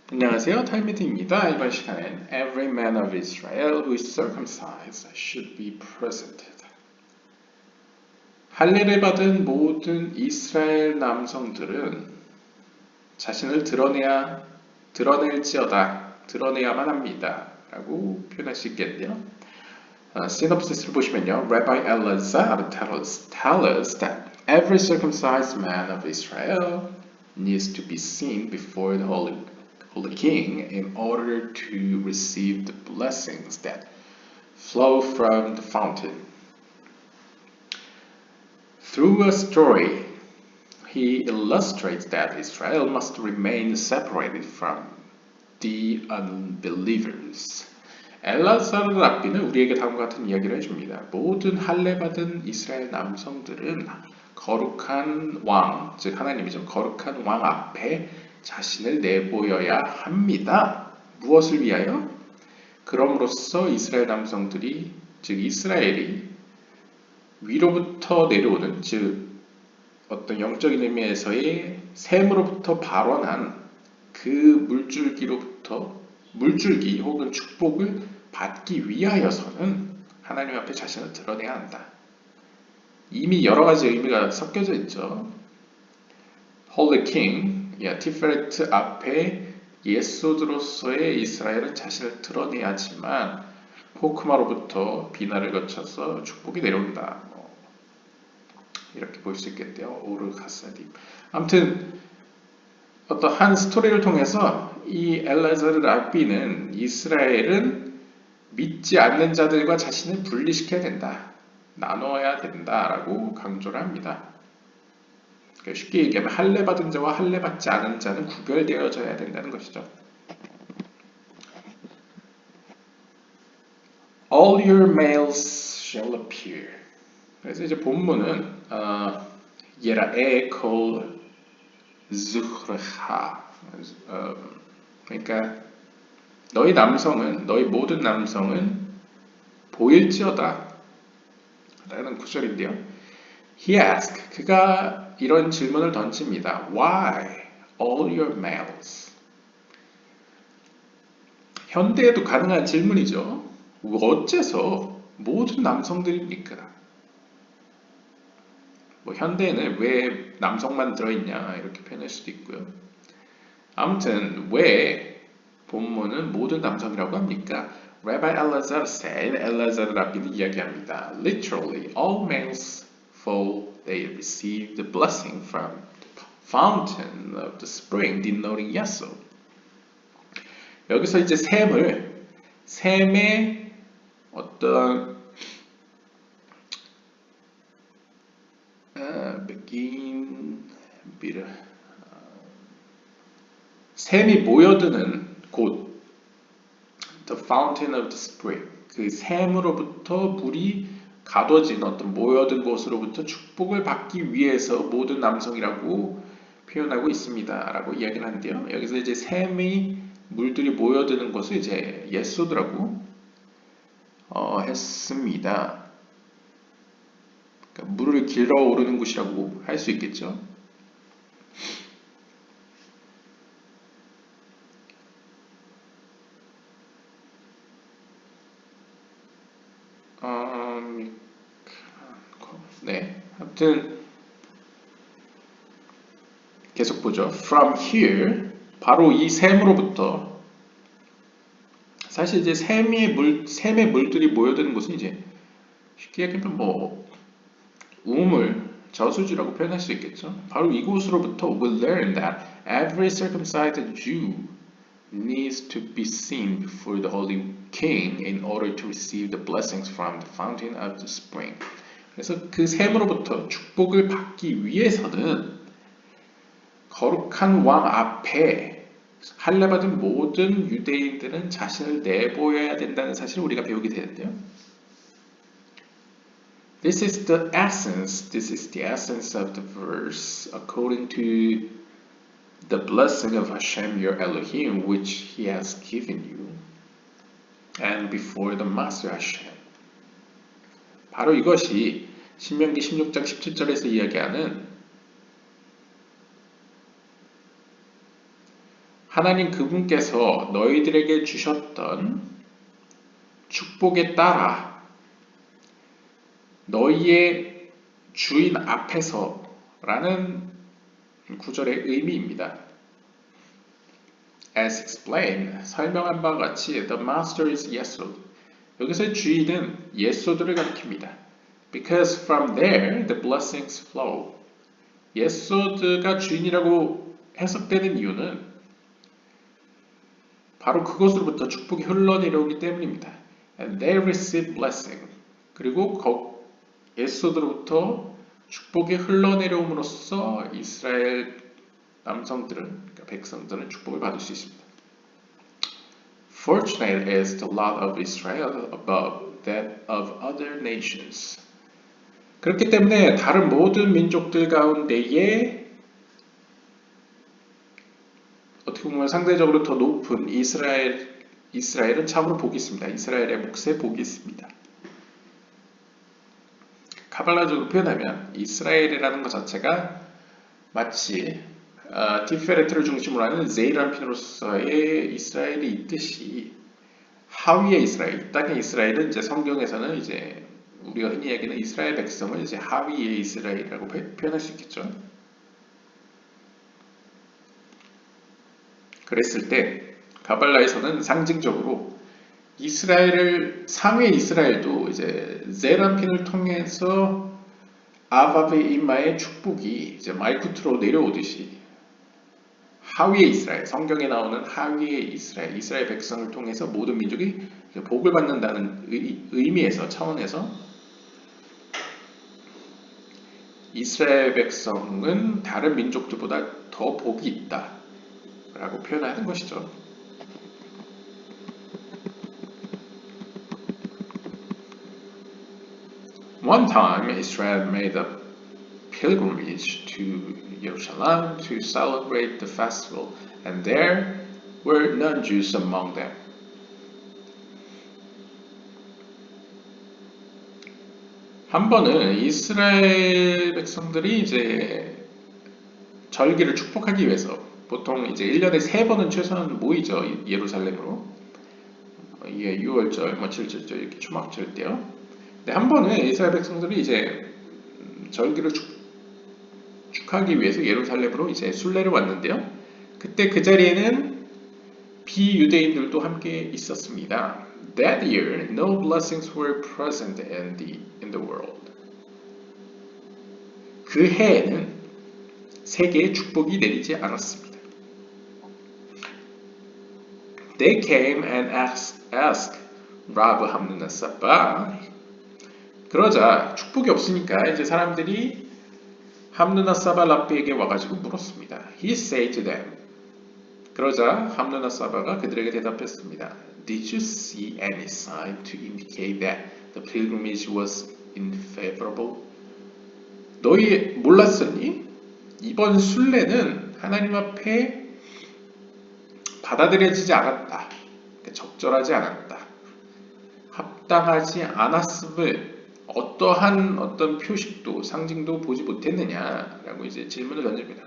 안녕하세요. 탈미드입니다. 이번 시간엔 Every man of Israel who is circumcised should be presented. 할례를 받은 모든 이스라엘 남성들은 자신을 드러내야만 합니다. 라고 표현할 수 있겠네요. 시놉시스를 보시면요. Rabbi Elazar tell us that every circumcised man of Israel needs to be seen before the holy king in order to receive the blessings that flow from the fountain. Through a story, he illustrates that Israel must remain separated from the unbelievers. 엘라사르 랍비는 우리에게 다음과 같은 이야기를 해줍니다. 모든 할례받은 이스라엘 남성들은 거룩한 왕, 즉 하나님이죠. 거룩한 왕 앞에 자신을 내보여야 합니다. 무엇을 위하여? 그럼으로써 이스라엘 남성들이, 즉 이스라엘이 위로부터 내려오는, 즉 어떤 영적인 의미에서의 샘으로부터 발원한 그 물줄기 혹은 축복을 받기 위하여서는 하나님 앞에 자신을 드러내야 한다. 이미 여러 가지 의미가 섞여져 있죠. Holy King, 티페레트 앞에 예소드로서의 이스라엘은 자신을 드러내야지만 호크마로부터 비난을 거쳐서 축복이 내려온다. 이렇게 볼 수 있겠대요. 오르가사딥. 아무튼 어떤 한 스토리를 통해서 이 엘라자르 랍비는 이스라엘은 믿지 않는 자들과 자신을 분리시켜야 된다. 나눠야 된다라고 강조를 합니다. 그러니까 쉽게 얘기하면 할례 받은 자와 할례 받지 않은 자는 구별되어져야 된다는 것이죠. All your males shall appear. 그래서 이제 본문은 예라에 콜 zuhreha. 그러니까 너희 모든 남성은 보일지어다 라는 구절인데요. He asked, 그가 이런 질문을 던집니다. Why all your males? 현대에도 가능한 질문이죠. 어째서 모든 남성들입니까? 현대에는 왜 남성만 들어있냐 이렇게 표현할 수도 있고요. 아무튼 왜 본문은 모든 남성이라고 합니까? Rabbi Elazar said, 엘라자르 랍비는 이야기합니다. Literally, all males fall, they receive the blessing from the fountain of the spring, denoting Yaso. 여기서 이제 샘의 어떤 샘이 모여드는 곳, the fountain of the spring, 그 샘으로부터 물이 가둬진 어떤 모여든 곳으로부터 축복을 받기 위해서 모든 남성이라고 표현하고 있습니다. 라고 이야기를 하는데요. 여기서 이제 샘의 물들이 모여드는 곳을 이제 예소드라고 했습니다. 그러니까 물을 길러 오르는 곳이라고 할 수 있겠죠. 네, 아무튼 계속 보죠. From here, 바로 이 샘으로부터 사실 이제 샘의 물들이 모여드는 곳은 이제 쉽게 얘기하면 우물, 저수지라고 표현할 수 있겠죠. 바로 이곳으로부터 we learn that every circumcised Jew needs to be seen before the holy king in order to receive the blessings from the fountain of the spring. 그래서 그 샘으로부터 축복을 받기 위해서는 거룩한 왕 앞에 할례받은 모든 유대인들은 자신을 내보여야 된다는 사실을 우리가 배우게 되는데요. This is the essence of the verse according to the blessing of Hashem your Elohim which he has given you and before the Master Hashem. 바로 이것이 신명기 16장 17절에서 이야기하는 하나님 그분께서 너희들에게 주셨던 축복에 따라 너희의 주인 앞에서 라는 구절의 의미입니다. As explained, 설명한 바와 같이 the master is Yesod. 여기서 주인은 예소드를 가리킵니다. Because from there the blessings flow. 예소드가 주인이라고 해석되는 이유는 바로 그것으로부터 축복이 흘러내려오기 때문입니다. And they receive blessing. 그리고 예소드로부터 축복이 흘러내려옴으로써 이스라엘 남성들은, 그러니까 백성들은 축복을 받을 수 있습니다. Fortunate is the lot of Israel above that of other nations. 그렇기 때문에 다른 모든 민족들 가운데에 어떻게 보면 상대적으로 더 높은 이스라엘은 참으로 복이 있습니다. 이스라엘의 몫에 복이 있습니다. 카발라적으로 표현하면 이스라엘이라는 것 자체가 마치 티페레트를 중심으로 하는 제이람핀으로서의 이스라엘이 있듯이 하위의 이스라엘, 이 땅의 이스라엘은 이제 성경에서는 이제 우리가 흔히 얘기하는 이스라엘 백성을 이제 하위의 이스라엘이라고 표현할 수 있겠죠. 그랬을 때 가발라에서는 상징적으로 이스라엘을 상위의 이스라엘도 이제 제람핀을 통해서 아바베 이마의 축복이 이제 말쿠트로 내려오듯이 하위의 이스라엘, 성경에 나오는 하위의 이스라엘 백성을 통해서 모든 민족이 복을 받는다는 의미에서 차원에서 이스라엘 백성은 다른 민족들보다 더 복이 있다 라고 표현하는 것이죠. One time Israel made a pilgrimage to Jerusalem to celebrate the festival, and there were non-Jews among them. 한 번은 이스라엘 백성들이 이제 절기를 축복하기 위해서 보통 이제 1년에 3번은 최소한 모이죠. 예루살렘으로. 이게 6월절, 7절절 이렇게 초막절 때요. 근데 한 번은 이스라엘 백성들이 이제 절기를 축하하기 위해서 예루살렘으로 이제 순례를 왔는데요. 그때 그 자리에는 비유대인들도 함께 있었습니다. That year, no blessings were present in the world. 그 해에는 세계에 축복이 내리지 않았습니다. They came and asked Rav 함누나사바. 그러자 축복이 없으니까 이제 사람들이 함누나사바 랍비에게 와가지고 물었습니다. He said to them. 그러자 함누나사바가 그들에게 대답했습니다. Did you see any sign to indicate that the pilgrimage was unfavorable? 너희 몰랐었니? 이번 순례는 하나님 앞에 받아들여지지 않았다. 적절하지 않았다. 합당하지 않았음을 어떤 표식도 상징도 보지 못했느냐라고 이제 질문을 던집니다.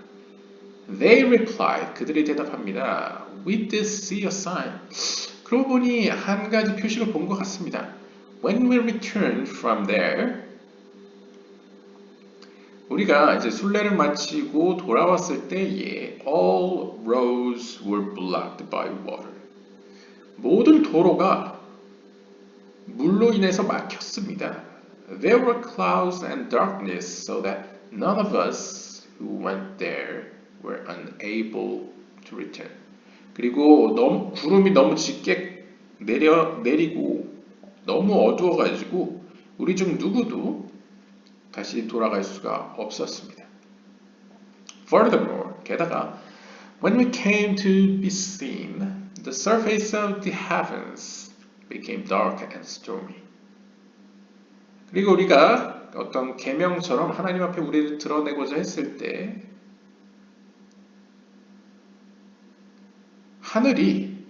They replied, 그들이 대답합니다. We did see a sign. 그러고 보니 한 가지 표식을 본 것 같습니다. When we returned from there, 우리가 이제 순례를 마치고 돌아왔을 때에 all roads were blocked by water. 모든 도로가 물로 인해서 막혔습니다. There were clouds and darkness so that none of us who went there were unable to return. 그리고 구름이 너무 짙게 내리고 너무 어두워가지고 우리 중 누구도 다시 돌아갈 수가 없었습니다. Furthermore, 게다가 when we came to be seen, the surface of the heavens became dark and stormy. 그리고 우리가 어떤 계명처럼 하나님 앞에 우리를 드러내고자 했을 때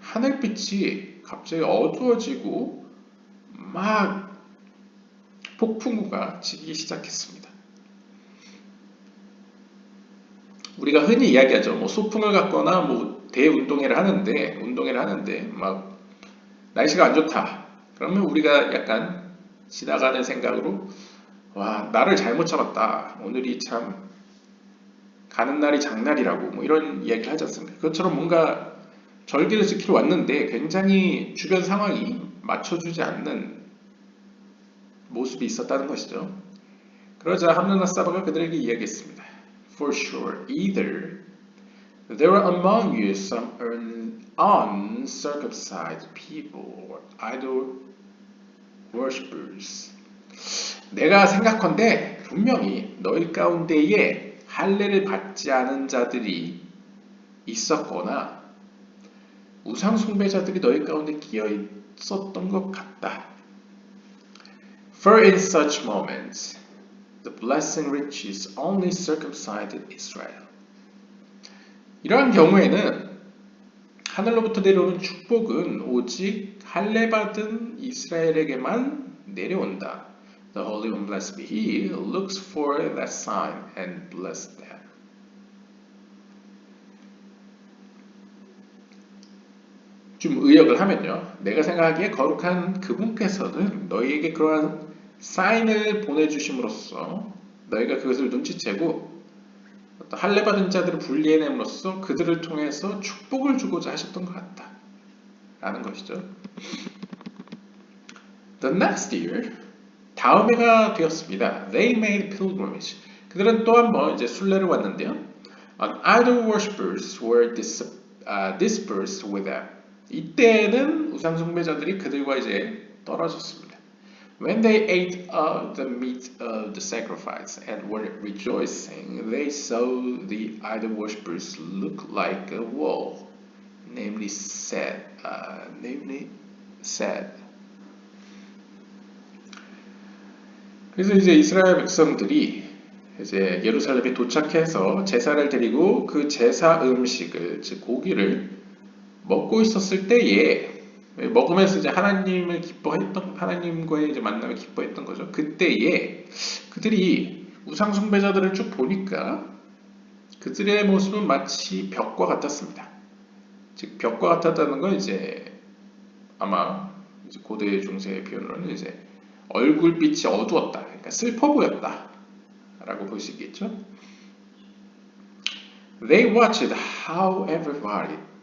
하늘빛이 갑자기 어두워지고 막 폭풍우가 치기 시작했습니다. 우리가 흔히 이야기하죠. 뭐 소풍을 갔거나 뭐 대운동회를 하는데 막 날씨가 안 좋다. 그러면 우리가 약간 지나가는 생각으로 와, 나를 잘못 잡았다. 오늘이 참 가는 날이 장날이라고 뭐 이런 이야기를 하지 않습니까? 그것처럼 뭔가 절기를 지키러 왔는데 굉장히 주변 상황이 맞춰주지 않는 모습이 있었다는 것이죠. 그러자 함누나 사바가 그들에게 이야기했습니다. For sure, either there are among you some uncircumcised people or idol worshippers. 내가 생각컨대 분명히 너희 가운데에 할례를 받지 않은 자들이 있었거나 우상 숭배자들이 너희 가운데 끼어 있었던 것 같다. For in such moments, the blessing reaches only circumcised Israel. 이러한 경우에는 하늘로부터 내려오는 축복은 오직 할례 받은 이스라엘에게만 내려온다. The Holy One, blessed be He, looks for that sign and bless them. 좀 의역을 하면요. 내가 생각하기에 거룩한 그분께서는 너희에게 그러한 사인을 보내주심으로써 너희가 그것을 눈치채고 할례 받은 자들을 분리해냄으로써 그들을 통해서 축복을 주고자 하셨던 것 같다. 라는 것이죠. The next year, 다음 해가 되었습니다. They made pilgrimage. 그들은 또 한 번 이제 순례를 왔는데요. And idol worshippers were dispersed with them. 이때는 우상 숭배자들이 그들과 이제 떨어졌습니다. When they ate the meat of the sacrifice and were rejoicing, they saw the idol worshippers look like a wall, namely sad. 그래서 이제 이스라엘 백성들이 이제 예루살렘에 도착해서 제사를 드리고 그 제사 음식을, 즉 고기를 먹고 있었을 때에 먹으면서 이제 하나님과의 이제 만남을 기뻐했던 거죠. 그때에 그들이 우상 숭배자들을 쭉 보니까 그들의 모습은 마치 벽과 같았습니다. 즉 벽과 같았다는 건 이제 아마 이제 고대 중세의 표현으로는 이제 얼굴빛이 어두웠다. 그러니까 슬퍼 보였다라고 볼 수 있겠죠. They watched how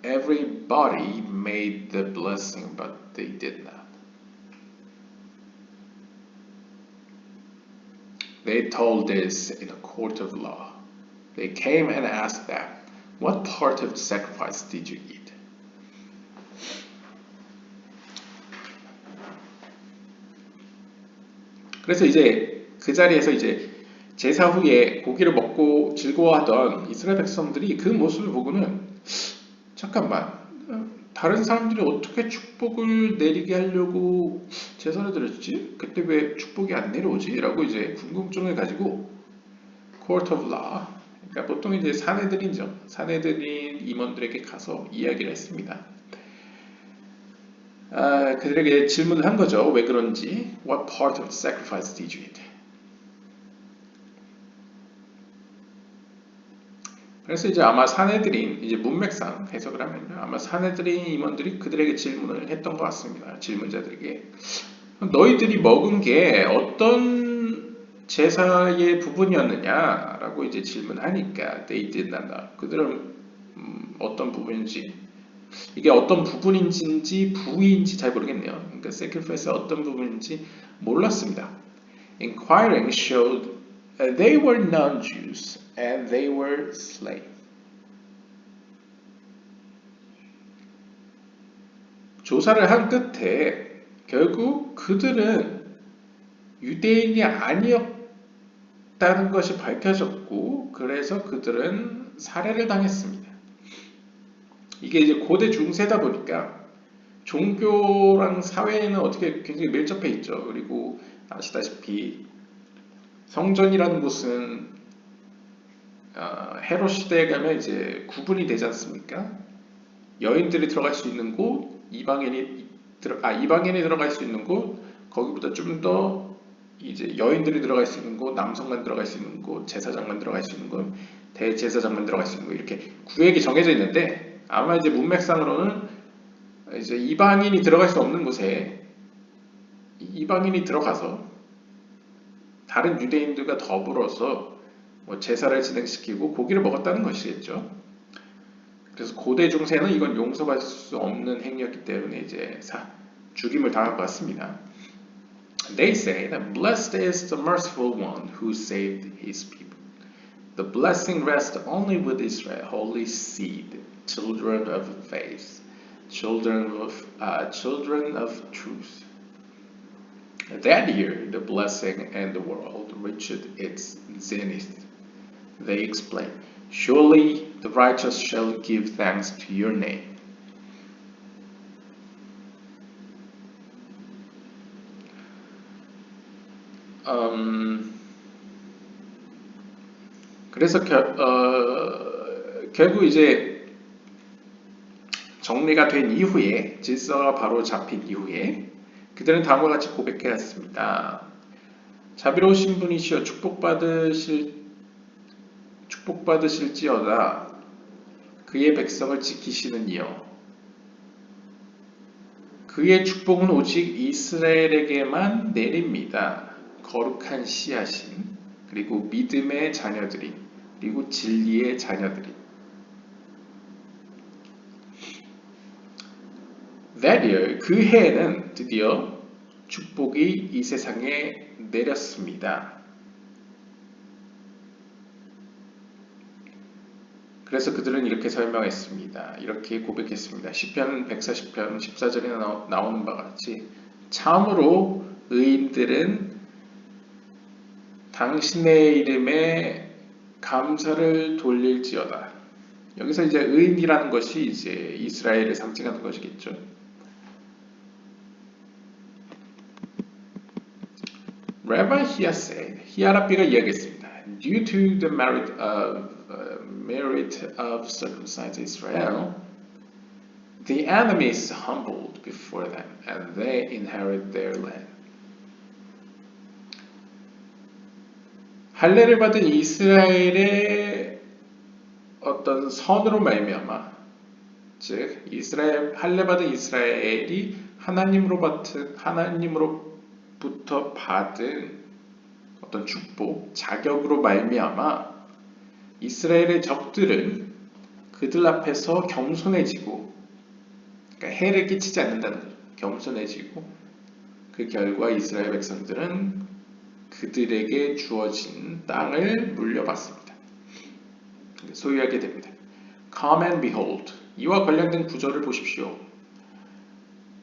everybody made the blessing, but they did not. They told this in a court of law. They came and asked them, "What part of the sacrifice did you eat?" 그래서 이제 그 자리에서 이제 제사 후에 고기를 먹고 즐거워하던 이스라엘 백성들이 그 모습을 보고는 잠깐만, 다른 사람들이 어떻게 축복을 내리게 하려고 제사를 드렸지? 그때 왜 축복이 안 내려오지? 라고 이제 궁금증을 가지고 Court of Law, 그러니까 보통 이제 사내들이죠. 사내들인 임원들에게 가서 이야기를 했습니다. 그들에게 질문을 한 거죠. 왜 그런지. What part of the sacrifice did you eat? 그래서 이제 아마 사내들인, 이제 문맥상 해석을 하면요. 아마 사내들인 임원들이 그들에게 질문을 했던 것 같습니다. 질문자들에게. 너희들이 먹은 게 어떤 제사의 부분이었느냐라고 이제 질문하니까 they did not know. 그들은 어떤 부분인지, 이게 어떤 부분인지 부위인지 잘 모르겠네요. 그러니까 sacrifice의 어떤 부분인지 몰랐습니다. Inquiring showed they were non-Jews and they were slaves. 조사를 한 끝에 결국 그들은 유대인이 아니었다는 것이 밝혀졌고, 그래서 그들은 살해를 당했습니다. 이게 이제 고대 중세다 보니까 종교랑 사회는 어떻게 굉장히 밀접해 있죠. 그리고 아시다시피 성전이라는 곳은 헤롯 시대에 가면 이제 구분이 되지 않습니까? 여인들이 들어갈 수 있는 곳, 이방인이 들어갈 수 있는 곳, 거기보다 좀 더 이제 여인들이 들어갈 수 있는 곳, 남성만 들어갈 수 있는 곳, 제사장만 들어갈 수 있는 곳, 대제사장만 들어갈 수 있는 거 이렇게 구획이 정해져 있는데 아마 이제 문맥상으로는 이제 이방인이 들어갈 수 없는 곳에 이방인이 들어가서 다른 유대인들과 더불어서 뭐 제사를 진행시키고 고기를 먹었다는 것이겠죠. 그래서 고대 중세는 이건 용서받을 수 없는 행위였기 때문에 이제 죽임을 당할 것 같습니다. They say that blessed is the merciful one who saved his people. The blessing rests only with Israel, holy seed, children of faith, children of truth. That year, the blessing and the world reached its zenith. They explain, surely the righteous shall give thanks to your name. 그래서 결국 이제 정리가 된 이후에 질서가 바로 잡힌 이후에 그들은 다음과 같이 고백하였습니다. 자비로우신 분이시여 축복받으실지어다 그의 백성을 지키시는 이여 그의 축복은 오직 이스라엘에게만 내립니다. 거룩한 씨앗인 그리고 믿음의 자녀들이 그리고 진리의 자녀들이 That year, 그 해에는 드디어 축복이 이 세상에 내렸습니다. 그래서 그들은 이렇게 설명했습니다. 이렇게 고백했습니다. 시편 140편 14절에 나오는 바와 같이 참으로 의인들은 당신의 이름에 감사를 돌릴지어다. 여기서 이제 의인이라는 것이 이제 이스라엘을 상징하는 것이겠죠. Rabbi Hia said, 히아랍비가 이야기했습니다. Due to the merit of circumcised Israel, the enemy is humbled before them, and they inherit their land. 할례를 받은 이스라엘의 어떤 선으로 말미암아, 즉 이스라엘 할례 받은 이스라엘이 하나님으로부터 받은 어떤 축복, 자격으로 말미암아 이스라엘의 적들은 그들 앞에서 겸손해지고, 그러니까 해를 끼치지 않는다는 거죠. 겸손해지고 그 결과 이스라엘 백성들은 그들에게 주어진 땅을 물려받습니다. 소유하게 됩니다. Come and behold. 이와 관련된 구절을 보십시오.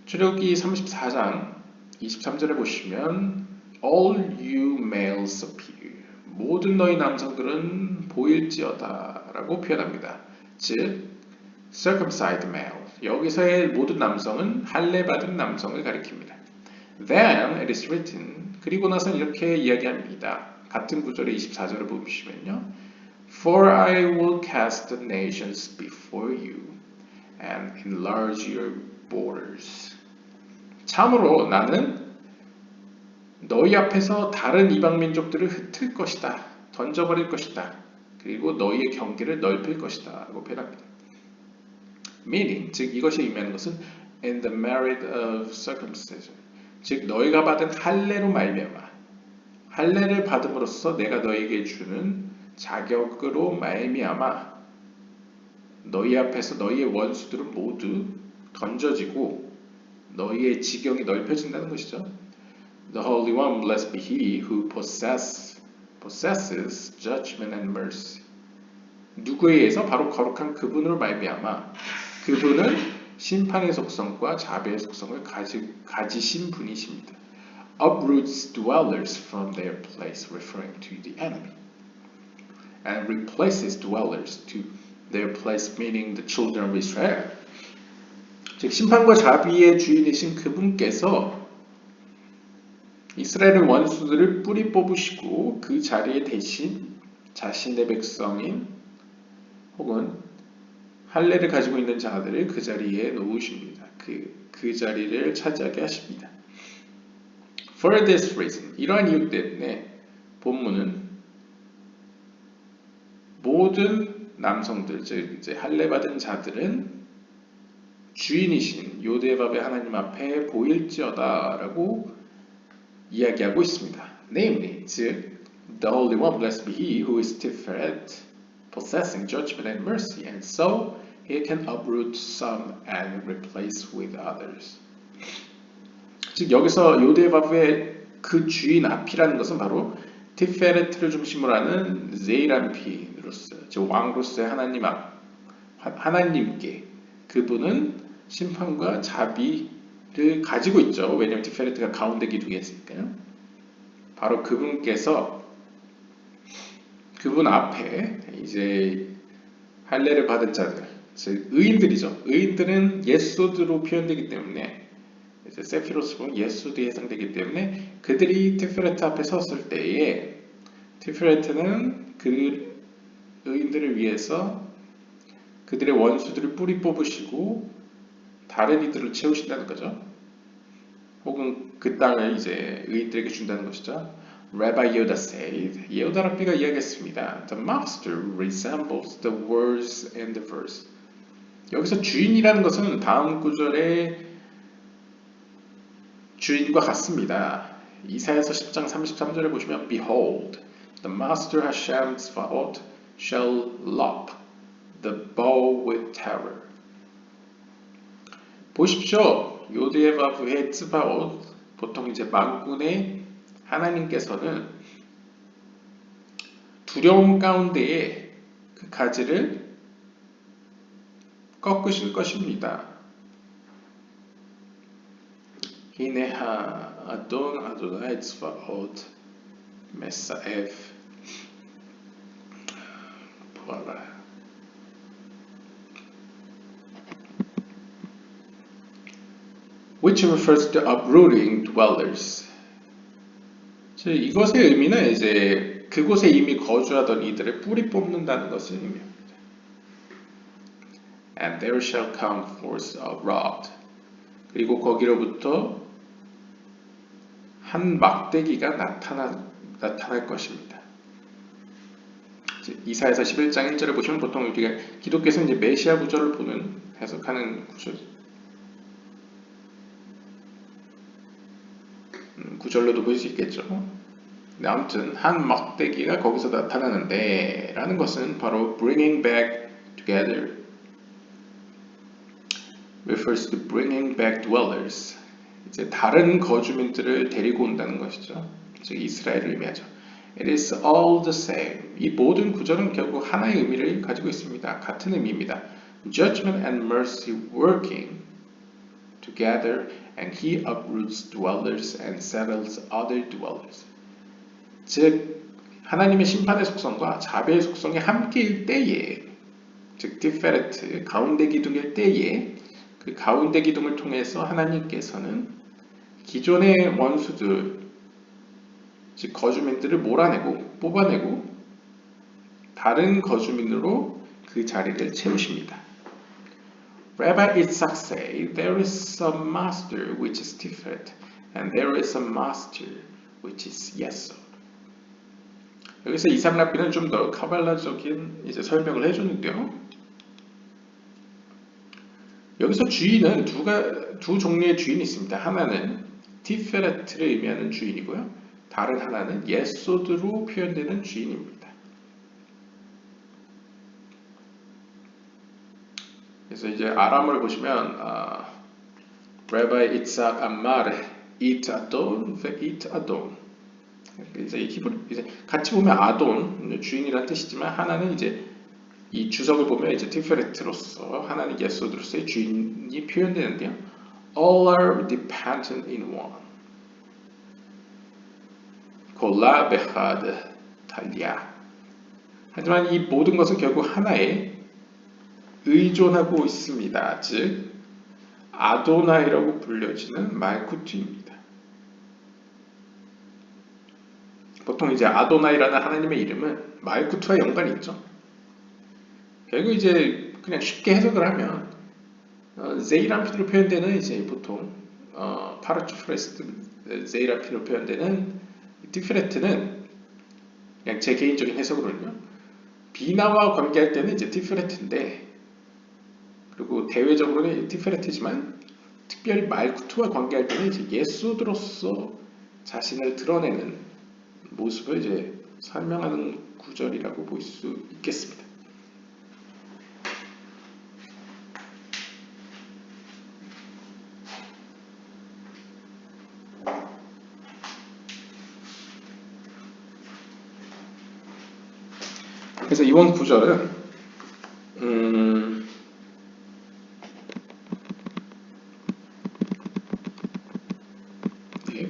출애굽기 34장 23절에 보시면 All you males appear. 모든 너희 남성들은 보일지어다 라고 표현합니다. 즉 circumcised male. 여기서의 모든 남성은 할례 받은 남성을 가리킵니다. Then it is written. 그리고 나서 이렇게 이야기합니다. 같은 구절의 24절을 보시면요. For I will cast the nations before you and enlarge your borders. 참으로 나는 너희 앞에서 다른 이방 민족들을 흩을 것이다. 던져버릴 것이다. 그리고 너희의 경계를 넓힐 것이다. 라고 표현합니다. Meaning, 즉 이것이 의미하는 것은 in the merit of circumcision. 즉 너희가 받은 할례로 말미암아 할례를 받음으로써 내가 너희에게 주는 자격으로 말미암아 너희 앞에서 너희의 원수들은 모두 던져지고 너희의 지경이 넓혀진다는 것이죠. The Holy One, blessed be He who possesses judgment and mercy. 누구에 의해서? 바로 거룩한 그분으로 말미암아 그분은 심판의 속성과 자비의 속성을 가지신 분이십니다. Uproots dwellers from their place, referring to the enemy, and replaces dwellers to their place, meaning the children of Israel. 즉 심판과 자비의 주인이신 그분께서 이스라엘의 원수들을 뿌리 뽑으시고 그 자리에 대신 자신의 백성인 혹은 할례를 가지고 있는 자들을 그 자리에 놓으십니다. 그 자리를 차지하게 하십니다. For this reason, 이러한 이유 때문에 본문은 모든 남성들, 즉 이제 할례 받은 자들은 주인이신 요대밥의 하나님 앞에 보일지어다라고 이야기하고 있습니다. Namely, 즉 the Holy One, blessed be He who is Tiferet, possessing judgment and mercy, and so He can uproot some and replace with others. 즉 여기서 요대밥의 그 주인 앞이라는 것은 바로 티페레트를 중심으로 하는 제이람피로서, 즉 왕으로서의 하나님께 그분은 심판과 자비를 가지고 있죠. 왜냐하면 티페레트가 가운데 기둥에 있으니까요. 바로 그분께서 그분 앞에 이제 할례를 받은 자들, 즉 의인들이죠. 의인들은 예소드로 표현되기 때문에 이제 세피로스 보면 예수도 해당되기 때문에 그들이 티페레트 앞에 섰을 때에 티페레트는 그 의인들을 위해서 그들의 원수들을 뿌리 뽑으시고 다른 이들을 채우신다는 거죠. 혹은 그 땅을 이제 의인들에게 준다는 것이죠. Rabbi Yehuda said, 예후다 랍비가 이야기했습니다. The master resembles the words in the verse. 여기서 주인이라는 것은 다음 구절에 주인과 같습니다. 이사야서 10장 33절에 보시면 Behold, the master Hashem Tzvaot shall lop the bow with terror. 보십시오. 요드예바브의 츠바옷, 보통 이제 만군의 하나님께서는 두려움 가운데에 그 가지를 꺾으실 것입니다. הנה האדון אדוני צבאות מסעף פועלה. Which refers to uprooting dwellers. 이것의 의미는 이제 그곳에 이미 거주하던 이들의 뿌리 뽑는다는 것을 의미합니다. And there shall come forth a rod. 그리고 거기로부터 한 막대기가 나타날 것입니다. 이사야서 11장 1절에 보시면 보통 우리가 기독교에서 이제 메시아 구절을 보는 해석하는 구절로도 볼 수 있겠죠. 아무튼 한 막대기가 거기서 나타나는데 라는 것은 바로 bringing back together refers to bringing back dwellers. 이제 다른 거주민들을 데리고 온다는 것이죠. 즉 이스라엘을 의미하죠. It is all the same. 이 모든 구절은 결국 하나의 의미를 가지고 있습니다. 같은 의미입니다. Judgment and mercy working together, and he uproots dwellers and settles other dwellers. 즉 하나님의 심판의 속성과 자비의 속성이 함께일 때에, 즉 티페레트 가운데 기둥일 때에 그 가운데 기둥을 통해서 하나님께서는 기존의 원수들, 즉 거주민들을 몰아내고 뽑아내고 다른 거주민으로 그 자리를 채우십니다. Rabbi Itzhak said, there is a master which is Tiferet, and there is a master which is Yesod. 여기서 이삭 랍비는 좀 더 카발라적인 이제 설명을 해줬는데요. 여기서 주인은 두 종류의 주인이 있습니다. 하나는 티페레트를 의미하는 주인이고요. 다른 하나는 예소드로 표현되는 주인입니다. 그래서 이제 아람어를 보시면 Rabbi Itzhak Amar it Adon ve'it Adon. 이제 히브리 이제 같이 보면 아돈 주인이라는 뜻이지만 하나는 이제 이 주석을 보면 이제 티페레트로서 하나는 예소드로서의 주인이 표현되는데요. All are dependent in one. 골라 베하드 달리아. 하지만 이 모든 것은 결국 하나에 의존하고 있습니다. 즉 아도나이라고 불려지는 말쿠트입니다. 보통 이제 아도나이라는 하나님의 이름은 말쿠트와 연관이 있죠. 결국 이제 그냥 쉽게 해석을 하면 제이람피로 표현되는 이제 보통 파르츠프레스트 제이람피로 표현되는 티프레트는 그냥 제 개인적인 해석으로는요. 비나와 관계할 때는 이제 티페레트인데, 그리고 대외적으로는 티페레트지만 특별히 말쿠트와 관계할 때는 이제 예소드로서 자신을 드러내는 모습을 이제 설명하는 구절이라고 볼 수 있겠습니다. 그래서 이번 구절은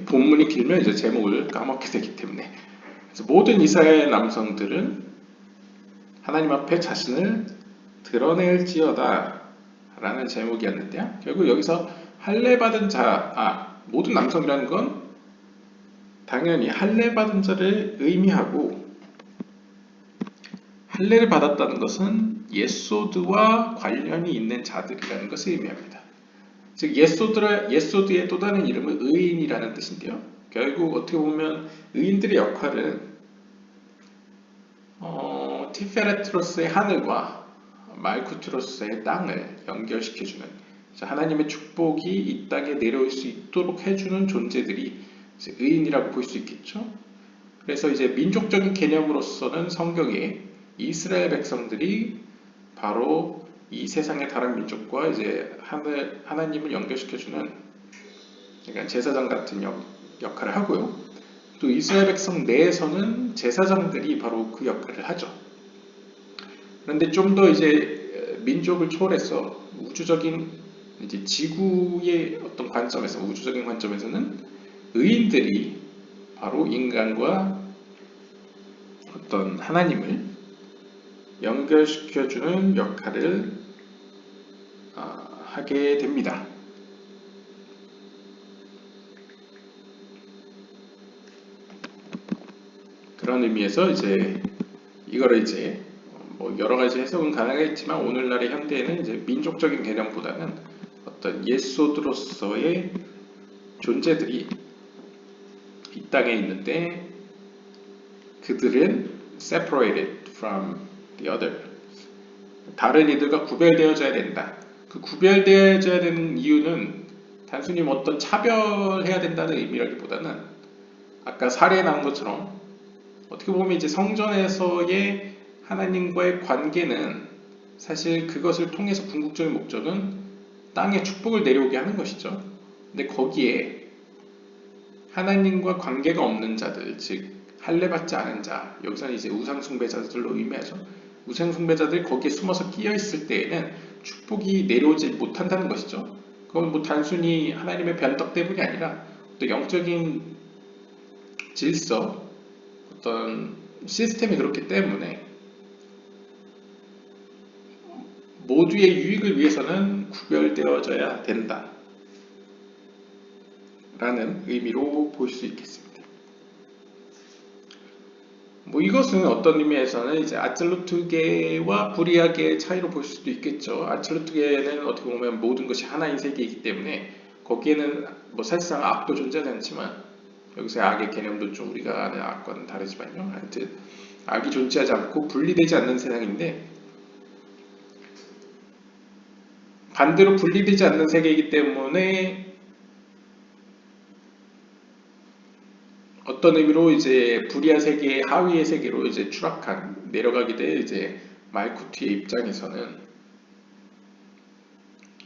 본문이 길면 이제 제목을 까먹게 되기 때문에, 그래서 모든 이스라엘 남성들은 하나님 앞에 자신을 드러낼지어다 라는 제목이었는데요. 결국 여기서 할례 받은 자, 모든 남성이라는 건 당연히 할례 받은 자를 의미하고, 할례를 받았다는 것은 예소드와 관련이 있는 자들이라는 것을 의미합니다. 즉 예소드의 또 다른 이름은 의인이라는 뜻인데요. 결국 어떻게 보면 의인들의 역할은 티페레트로스의 하늘과 말쿠트로스의 땅을 연결시켜주는, 하나님의 축복이 이 땅에 내려올 수 있도록 해주는 존재들이 의인이라고 볼 수 있겠죠. 그래서 이제 민족적인 개념으로서는 성경에 이스라엘 백성들이 바로 이 세상의 다른 민족과 이제 하나님을 연결시켜주는, 그러니까 제사장 같은 역할을 하고요. 또 이스라엘 백성 내에서는 제사장들이 바로 그 역할을 하죠. 그런데 좀 더 이제 민족을 초월해서 우주적인 이제 지구의 어떤 관점에서, 우주적인 관점에서는 의인들이 바로 인간과 어떤 하나님을 연결시켜주는 역할을 하게 됩니다. 그런 의미에서 이제 이거를 이제 뭐 여러 가지 해석은 가능하겠지만, 오늘날의 현대에는 이제 민족적인 개념보다는 어떤 예소드로서의 존재들이 이 땅에 있는데, 그들은 separated from the other, 다른 이들과 구별되어져야 된다. 그 구별되어져야 되는 이유는 단순히 뭐 어떤 차별해야 된다는 의미라기보다는, 아까 사례에 나온 것처럼 어떻게 보면 이제 성전에서의 하나님과의 관계는 사실 그것을 통해서 궁극적인 목적은 땅에 축복을 내려오게 하는 것이죠. 근데 거기에 하나님과 관계가 없는 자들, 즉 할례 받지 않은 자, 여기서는 이제 우상 숭배자들로 의미하죠. 우상 숭배자들이 거기에 숨어서 끼어 있을 때에는 축복이 내려오지 못한다는 것이죠. 그건 뭐 단순히 하나님의 변덕 때문이 아니라 또 영적인 질서, 어떤 시스템이 그렇기 때문에 모두의 유익을 위해서는 구별되어져야 된다 라는 의미로 볼 수 있겠습니다. 뭐 이것은 어떤 의미에서는 이제 아틀루트계와 브리아계의 차이로 볼 수도 있겠죠. 아틀루트계는 어떻게 보면 모든 것이 하나인 세계이기 때문에 거기에는 뭐 사실상 악도 존재하지 않지만, 여기서 악의 개념도 좀 우리가 아는 악과는 다르지만요. 하여튼 악이 존재하지 않고 분리되지 않는 세상인데, 반대로 분리되지 않는 세계이기 때문에 어떤 의미로 이제 브리아 세계의 하위의 세계로 이제 추락한, 내려가게 될 이제 말쿠트의 입장에서는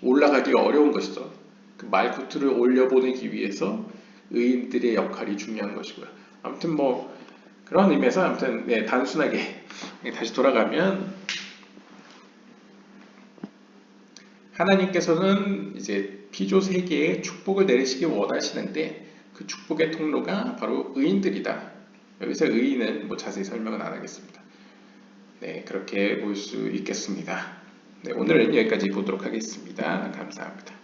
올라가기가 어려운 것이죠. 그 말쿠트를 올려보내기 위해서 의인들의 역할이 중요한 것이고요. 아무튼 뭐 그런 의미에서 아무튼 단순하게 다시 돌아가면, 하나님께서는 이제 피조 세계에 축복을 내리시기 원하시는데 그 축복의 통로가 바로 의인들이다. 여기서 의인은 뭐 자세히 설명은 안 하겠습니다. 네, 그렇게 볼 수 있겠습니다. 네, 오늘은 여기까지 보도록 하겠습니다. 감사합니다.